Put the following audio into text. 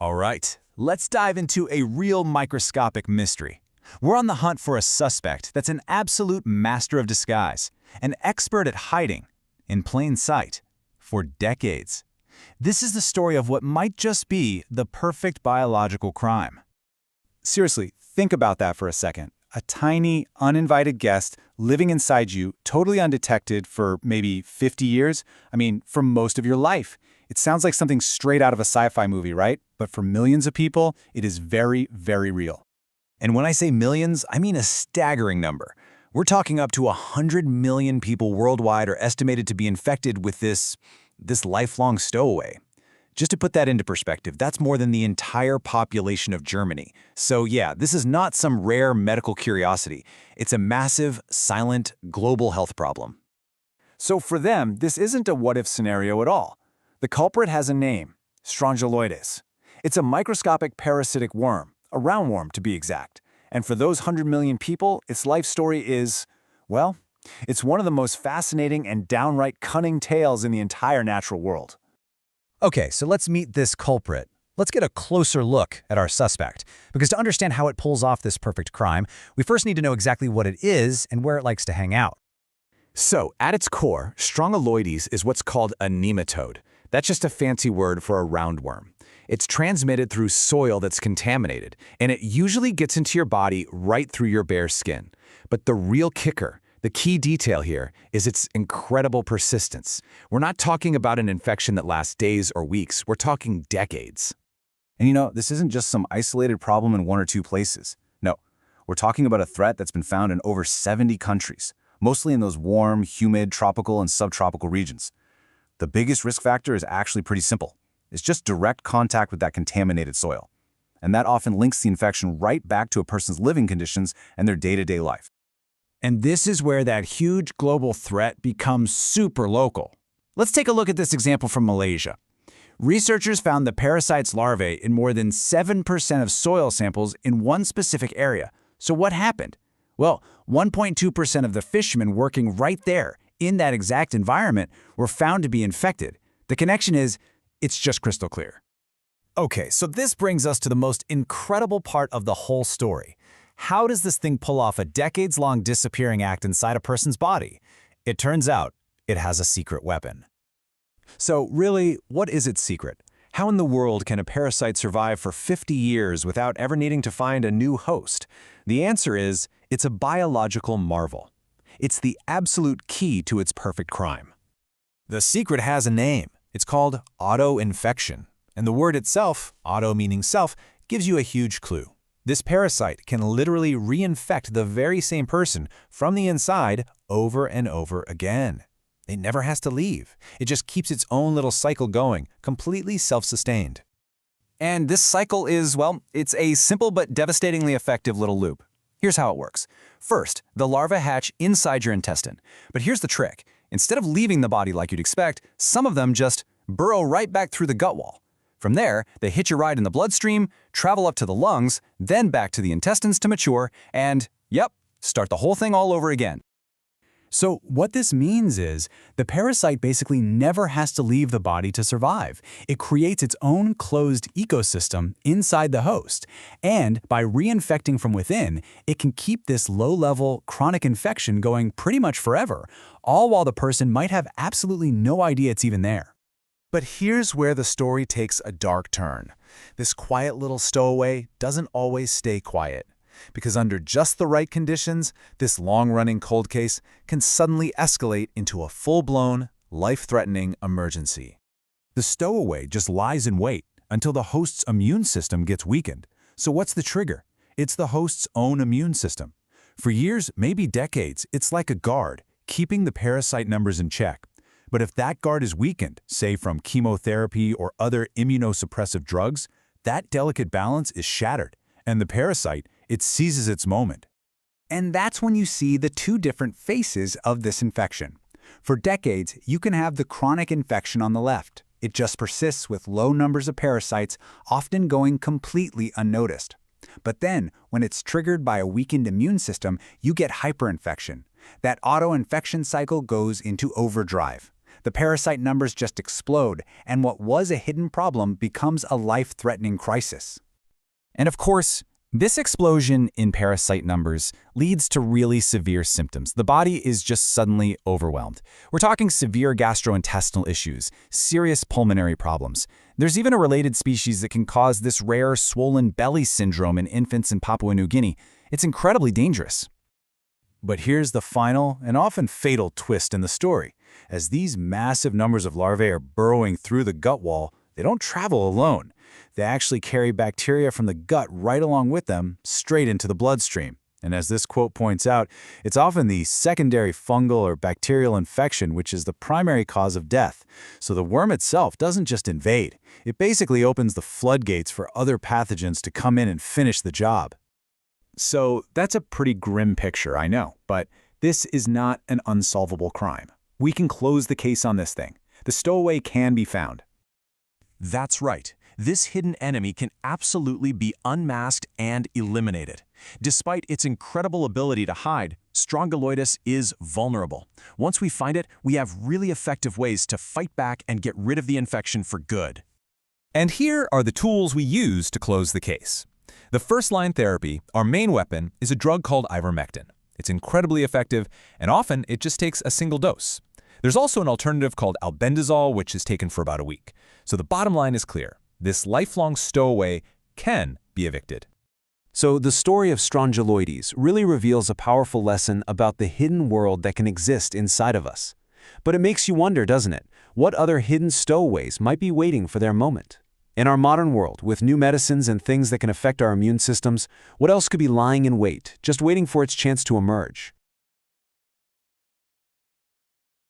All right, let's dive into a real microscopic mystery. We're on the hunt for a suspect that's an absolute master of disguise, an expert at hiding, in plain sight, for decades. This is the story of what might just be the perfect biological crime. Seriously, think about that for a second. A tiny, uninvited guest living inside you, totally undetected for maybe 50 years? I mean, for most of your life. It sounds like something straight out of a sci-fi movie, right? But for millions of people, it is very, very real. And when I say millions, I mean a staggering number. We're talking up to 100 million people worldwide are estimated to be infected with this lifelong stowaway. Just to put that into perspective, that's more than the entire population of Germany. So yeah, this is not some rare medical curiosity. It's a massive, silent, global health problem. So for them, this isn't a what-if scenario at all. The culprit has a name, Strongyloides. It's a microscopic parasitic worm, a roundworm to be exact. And for those 100 million people, its life story is, well, it's one of the most fascinating and downright cunning tales in the entire natural world. Okay, so let's meet this culprit. Let's get a closer look at our suspect, because to understand how it pulls off this perfect crime, we first need to know exactly what it is and where it likes to hang out. So, at its core, Strongyloides is what's called a nematode. That's just a fancy word for a roundworm. It's transmitted through soil that's contaminated, and it usually gets into your body right through your bare skin. But the real kicker, the key detail here, is its incredible persistence. We're not talking about an infection that lasts days or weeks. We're talking decades. And you know, this isn't just some isolated problem in one or two places. No, we're talking about a threat that's been found in over 70 countries, mostly in those warm, humid, tropical, and subtropical regions. The biggest risk factor is actually pretty simple. It's just direct contact with that contaminated soil. And that often links the infection right back to a person's living conditions and their day-to-day life. And this is where that huge global threat becomes super local. Let's take a look at this example from Malaysia. Researchers found the parasite's larvae in more than 7% of soil samples in one specific area. So what happened? Well, 1.2% of the fishermen working right there in that exact environment were found to be infected. The connection is, it's just crystal clear. Okay, so this brings us to the most incredible part of the whole story. How does this thing pull off a decades-long disappearing act inside a person's body? It turns out it has a secret weapon. So really, what is its secret? How in the world can a parasite survive for 50 years without ever needing to find a new host? The answer is, it's a biological marvel. It's the absolute key to its perfect crime. The secret has a name. It's called autoinfection. And the word itself, auto meaning self, gives you a huge clue. This parasite can literally reinfect the very same person from the inside over and over again. It never has to leave. It just keeps its own little cycle going, completely self-sustained. And this cycle is, well, it's a simple but devastatingly effective little loop. Here's how it works. First, the larvae hatch inside your intestine. But here's the trick. Instead of leaving the body like you'd expect, some of them just burrow right back through the gut wall. From there, they hitch a ride in the bloodstream, travel up to the lungs, then back to the intestines to mature, and, yep, start the whole thing all over again. So what this means is, the parasite basically never has to leave the body to survive. It creates its own closed ecosystem inside the host, and by reinfecting from within, it can keep this low-level chronic infection going pretty much forever, all while the person might have absolutely no idea it's even there. But here's where the story takes a dark turn. This quiet little stowaway doesn't always stay quiet, because under just the right conditions, this long-running cold case can suddenly escalate into a full-blown, life-threatening emergency. The stowaway just lies in wait until the host's immune system gets weakened. So what's the trigger? It's the host's own immune system. For years, maybe decades, it's like a guard, keeping the parasite numbers in check. But if that guard is weakened, say from chemotherapy or other immunosuppressive drugs, that delicate balance is shattered, and the parasite, it seizes its moment. And that's when you see the two different faces of this infection. For decades, you can have the chronic infection on the left. It just persists with low numbers of parasites, often going completely unnoticed. But then, when it's triggered by a weakened immune system, you get hyperinfection. That autoinfection cycle goes into overdrive. The parasite numbers just explode, and what was a hidden problem becomes a life-threatening crisis. And of course, this explosion in parasite numbers leads to really severe symptoms. The body is just suddenly overwhelmed. We're talking severe gastrointestinal issues, serious pulmonary problems. There's even a related species that can cause this rare swollen belly syndrome in infants in Papua New Guinea. It's incredibly dangerous. But here's the final and often fatal twist in the story. As these massive numbers of larvae are burrowing through the gut wall, they don't travel alone. They actually carry bacteria from the gut right along with them, straight into the bloodstream. And as this quote points out, it's often the secondary fungal or bacterial infection which is the primary cause of death. So the worm itself doesn't just invade. It basically opens the floodgates for other pathogens to come in and finish the job. So that's a pretty grim picture, I know, but this is not an unsolvable crime. We can close the case on this thing. The stowaway can be found. That's right. This hidden enemy can absolutely be unmasked and eliminated. Despite its incredible ability to hide, Strongyloides is vulnerable. Once we find it, we have really effective ways to fight back and get rid of the infection for good. And here are the tools we use to close the case. The first-line therapy, our main weapon, is a drug called ivermectin. It's incredibly effective, and often it just takes a single dose. There's also an alternative called albendazole, which is taken for about a week. So the bottom line is clear. This lifelong stowaway can be evicted. So the story of Strongyloides really reveals a powerful lesson about the hidden world that can exist inside of us. But it makes you wonder, doesn't it? What other hidden stowaways might be waiting for their moment? In our modern world, with new medicines and things that can affect our immune systems, what else could be lying in wait, just waiting for its chance to emerge?